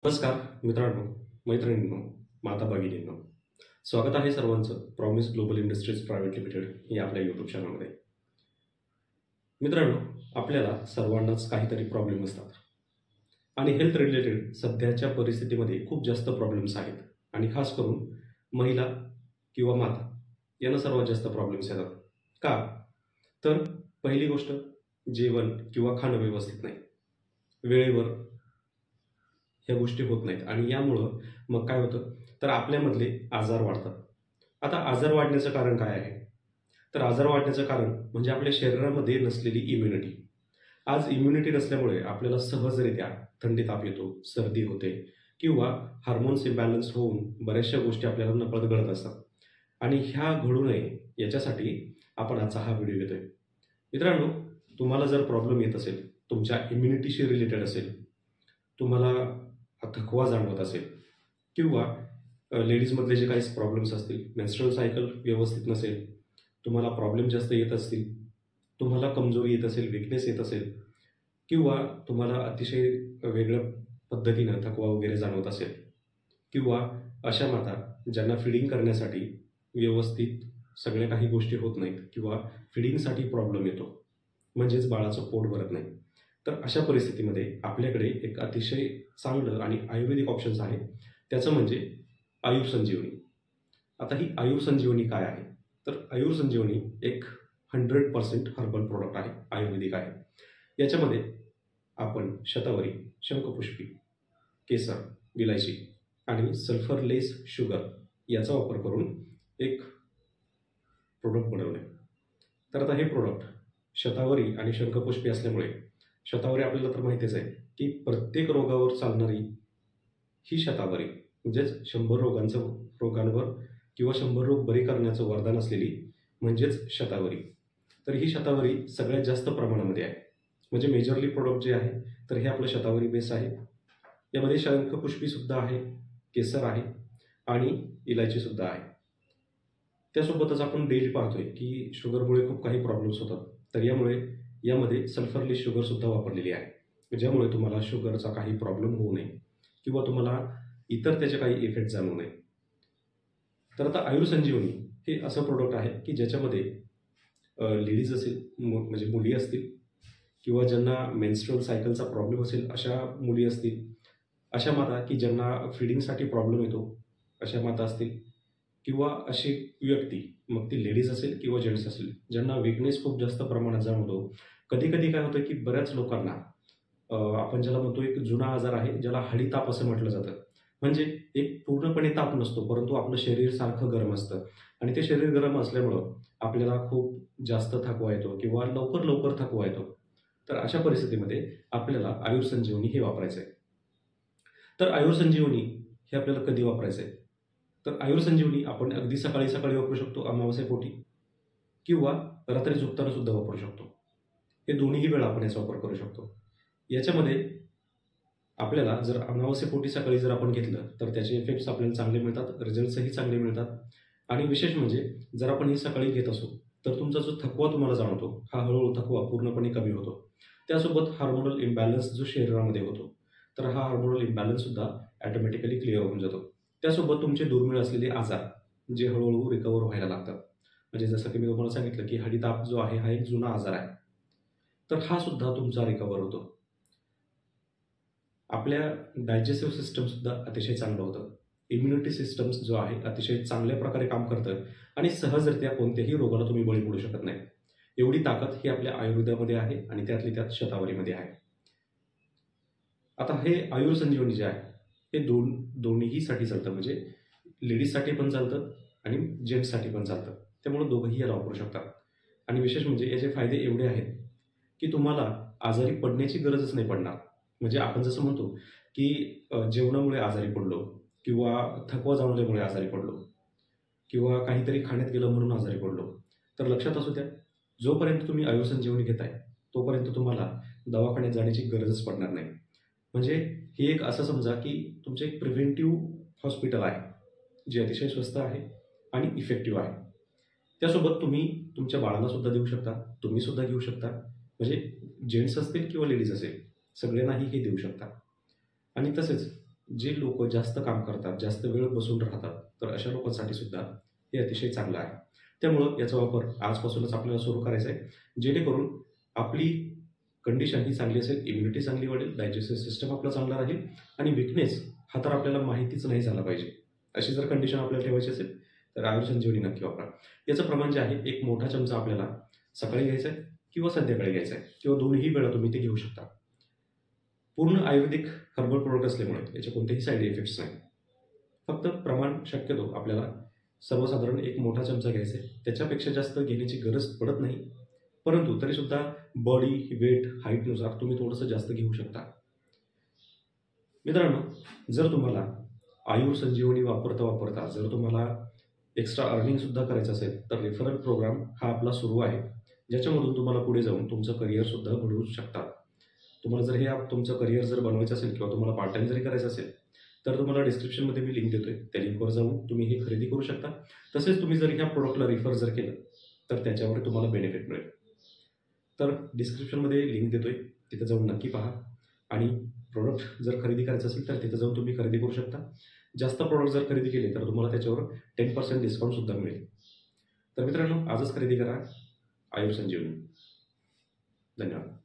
नमस्कार मित्रांनो, मैत्रिणींनो, माता भगिनींनो, स्वागत आहे सर्वांचं promise global industries private limited या आपल्या यूट्यूब चॅनलमध्ये. मित्रांनो, आपल्याला सर्वांनाच काहीतरी प्रॉब्लेम असतात आणि हेल्थ रिलेटेड सध्याच्या परिस्थितीमध्ये खूप जास्त प्रॉब्लेम्स आहेत आणि खास करून महिला किंवा माता यांना सर्वात जास्त प्रॉब्लेम्स येतात. का? तर पहिली गोष्ट, जेवण किंवा खाणं व्यवस्थित नाही, वेळेवर ह्या गोष्टी होत नाहीत आणि यामुळं मग काय होतं, तर आपल्यामधले आजार वाढतात. आता आजार वाढण्याचं कारण काय आहे? तर आजार वाढण्याचं कारण म्हणजे आपल्या शरीरामध्ये नसलेली इम्युनिटी. आज इम्युनिटी नसल्यामुळे आपल्याला सहजरित्या थंडी ताप येतो, सर्दी होते किंवा हार्मोन्स इम्बॅलन्स होऊन बऱ्याचशा गोष्टी आपल्याला नकळत घडत असतात आणि ह्या घडू नये याच्यासाठी आपण आजचा हा व्हिडिओ घेतोय. मित्रांनो, तुम्हाला जर प्रॉब्लेम येत असेल, तुमच्या इम्युनिटीशी रिलेटेड असेल, तुम्हाला थकवा जाणवत असेल किंवा लेडीजमधले जे काही प्रॉब्लेम्स असतील, मेन्स्ट्रुअल सायकल व्यवस्थित नसेल, तुम्हाला प्रॉब्लेम जास्त येत असतील, तुम्हाला कमजोरी येत असेल, विकनेस येत असेल किंवा तुम्हाला अतिशय वेगळ्या पद्धतीनं थकवा वगैरे जाणवत असेल किंवा अशा माता ज्यांना फिडिंग करण्यासाठी व्यवस्थित सगळ्या काही गोष्टी होत नाहीत किंवा फिडिंगसाठी प्रॉब्लेम येतो, म्हणजेच बाळाचं पोट भरत नाही, तर अशा परिस्थितीमध्ये आपल्याकडे एक अतिशय चांगलं आणि आयुर्वेदिक ऑप्शन्स आहे. त्याचं म्हणजे आयुर्संजीवनी. आता ही आयुर्संजीवनी काय आहे? तर आयुर्संजीवनी एक 100% हर्बल प्रोडक्ट आहे, आयुर्वेदिक आहे. याच्यामध्ये आपण शतावरी, शंखपुष्पी, केसर, विलायची आणि सल्फरलेस शुगर याचा वापर करून एक प्रोडक्ट बनवलं आहे. तर आता हे प्रोडक्ट शतावरी आणि शंखपुष्पी असल्यामुळे, शतावरी आपल्याला तर माहितीच आहे की प्रत्येक रोगावर चालणारी ही शतावरी, म्हणजेच 100 रोगांवर किंवा 100 रोग बरे करण्याचं वरदान असलेली म्हणजेच शतावरी. तर ही शतावरी सगळ्यात जास्त प्रमाणामध्ये आहे, म्हणजे मेजरली प्रोडक्ट जे आहे तर हे आपलं शतावरी बेस आहे. यामध्ये शंखपुष्पीसुद्धा आहे, केसर आहे आणि इलायचीसुद्धा आहे. त्यासोबतच आपण डेली पाहतोय की शुगरमुळे खूप काही प्रॉब्लेम्स होतात, तर यामध्ये सल्फरलेस शुगरसुद्धा वापरलेली आहे, ज्यामुळे तुम्हाला शुगरचा काही प्रॉब्लेम होऊ नये किंवा तुम्हाला इतर त्याचे काही इफेक्ट जाणवू नये. तर आता आयुर्संजीवनी हे असं प्रोडक्ट आहे की ज्याच्यामध्ये लेडीज असेल, म्हणजे मुली असतील किंवा ज्यांना मेन्स्ट्रुअल सायकलचा प्रॉब्लेम असेल अशा मुली असतील, अशा माता की ज्यांना फिडिंगसाठी प्रॉब्लेम येतो अशा माता असतील किंवा अशी व्यक्ती, मग ती लेडीज असेल किंवा जेंट्स असेल, ज्यांना विकनेस खूप जास्त प्रमाणात जाणवतो. कधी कधी काय होतं की बऱ्याच लोकांना आपण ज्याला म्हणतो एक जुना आजार आहे, ज्याला हळी ताप असं म्हटलं जातं. म्हणजे एक पूर्णपणे ताप नसतो, परंतु आपलं शरीर सारखं गरम असतं आणि ते शरीर गरम असल्यामुळं आपल्याला खूप जास्त थकवा येतो किंवा लवकर लवकर थकवा येतो. तर अशा परिस्थितीमध्ये आपल्याला आयुर्संजीवनी हे वापरायचं आहे. तर आयुर्संजीवनी हे आपल्याला कधी वापरायचं आहे? तर आयुर्संजीवनी आपण अगदी सकाळी सकाळी वापरू शकतो, अमावस्येपोटी, किंवा रात्री झोपताना सुद्धा वापरू शकतो. हे दोन्हीही वेळा आपण याचा वापर करू शकतो. याच्यामध्ये आपल्याला जर अमावस्येपोटी सकाळी जर आपण घेतलं तर त्याचे इफेक्ट्स आपल्याला चांगले मिळतात, रिझल्ट्सही चांगले मिळतात. आणि विशेष म्हणजे जर आपण हे सकाळी घेत असू तर तुमचा जो थकवा तुम्हाला जाणवतो हा हळूहळू थकवा पूर्णपणे कमी होतो. त्यासोबत हार्मोनल इम्बॅलन्स जो शरीरामध्ये होतो, तर हा हार्मोनल इम्बॅलन्ससुद्धा ॲटोमॅटिकली क्लिअर होऊन जातो. त्यासोबत तुमचे दुर्मिळ असलेले आजार जे हळूहळू रिकवर व्हायला लागतात. म्हणजे जसं की मी तुम्हाला सांगितलं की हळीताप जो आहे हा एक जुना आजार आहे, तर हा सुद्धा तुमचा रिकवर होतो. आपल्या डायजेस्टिव्ह सिस्टमसुद्धा अतिशय चांगलं होतं. इम्युनिटी सिस्टम्स जो आहे अतिशय चांगल्या प्रकारे काम करतं आणि सहजरित्या कोणत्याही रोगाला तुम्ही बळी पडू शकत नाही. एवढी ताकद ही आपल्या आयुर्वेदामध्ये आहे आणि त्यातली त्यात शतावरीमध्ये आहे. आता हे आयुर्संजीवनी जे आहे हे दोन्हीसाठी चालतं, म्हणजे लेडीजसाठी पण चालतं आणि जेंट्ससाठी पण चालतं. त्यामुळे दोघंही याला वापरू शकतात. आणि विशेष म्हणजे याचे फायदे एवढे आहेत की तुम्हाला आजारी पडण्याची गरजच नाही पडणार. म्हणजे आपण जसं म्हणतो की जेवणामुळे आजारी पडलो किंवा थकवा जाणवल्यामुळे आजारी पडलो किंवा काहीतरी खाण्यात गेलं म्हणून आजारी पडलो, तर लक्षात असू द्या, जोपर्यंत तुम्ही आयुर्संजीवनी घेताय तोपर्यंत तुम्हाला दवाखान्यात जाण्याची गरजच पडणार नाही. म्हणजे हे एक असं समजा की तुमचं एक प्रिव्हेंटिव्ह हॉस्पिटल आहे, जे अतिशय स्वस्त आहे आणि इफेक्टिव्ह आहे. त्यासोबत तुम्ही तुमच्या बाळाला सुद्धा देऊ शकता, तुम्ही सुद्धा घेऊ शकता, म्हणजे जेंट्स असतील किंवा लेडीज असेल सगळ्यांनाही हे देऊ शकता. आणि तसेच जे लोक जास्त काम करतात, जास्त वेळ बसून राहतात, तर अशा लोकांसाठी सुद्धा हे अतिशय चांगलं आहे. त्यामुळं याचा वापर आजपासूनच आपल्याला सुरू करायचा आहे, जेणेकरून आपली कंडिशन ही चांगली असेल, इम्युनिटी चांगली वाढेल, डायजेस्टिव्ह सिस्टम आपला चांगला राहील आणि विकनेस हा तर आपल्याला माहितीच नाही झाला पाहिजे. अशी जर कंडिशन आपल्याला ठेवायची असेल तर आयुर संजीवनी नक्की वापरा. याचं प्रमाण जे आहे, एक मोठा चमचा आपल्याला सकाळी घ्यायचा आहे किंवा संध्याकाळी घ्यायचा आहे किंवा दोन्ही वेळा तुम्ही ते घेऊ शकता. पूर्ण आयुर्वेदिक हर्बल प्रोडक्ट असल्यामुळे याचे कोणतेही साईड इफेक्ट्स नाही. फक्त प्रमाण शक्यतो आपल्याला सर्वसाधारण एक मोठा चमचा घ्यायचा आहे. त्याच्यापेक्षा जास्त घेण्याची गरज पडत नाही, परंतु तरीसुद्धा बॉडी वेट हाईटनुसार तुम्ही थोडंसं जास्त घेऊ शकता. मित्रांनो, जर तुम्हाला आयुर संजीवनी वापरता वापरता जर तुम्हाला एक्स्ट्रा अर्निंगसुद्धा करायचं असेल तर रेफरल प्रोग्राम हा आपला सुरू आहे, ज्याच्यामधून तुम्हाला पुढे जाऊन तुमचं करिअरसुद्धा घडवू शकता. तुम्हाला जर हे तुमचं करिअर जर बनवायचं असेल किंवा तुम्हाला पार्ट टाईम जरी करायचं असेल तर तुम्हाला डिस्क्रिप्शनमध्ये मी लिंक देतोय. त्या लिंकवर जाऊन तुम्ही हे खरेदी करू शकता. तसेच तुम्ही जर ह्या प्रोडक्टला रिफर जर केलं तर त्याच्यावर तुम्हाला बेनिफिट मिळेल. तर डिस्क्रिप्शनमध्ये लिंक देतोय, तिथं जाऊन नक्की पहा आणि प्रोडक्ट जर खरेदी करायचं असेल तर तिथं जाऊन तुम्ही खरेदी करू शकता. जास्त प्रोडक्ट जर खरेदी केले तर तुम्हाला त्याच्यावर 10% डिस्काउंटसुद्धा मिळेल. तर मित्रांनो, आजच खरेदी करा आयुर संजीवनी. धन्यवाद.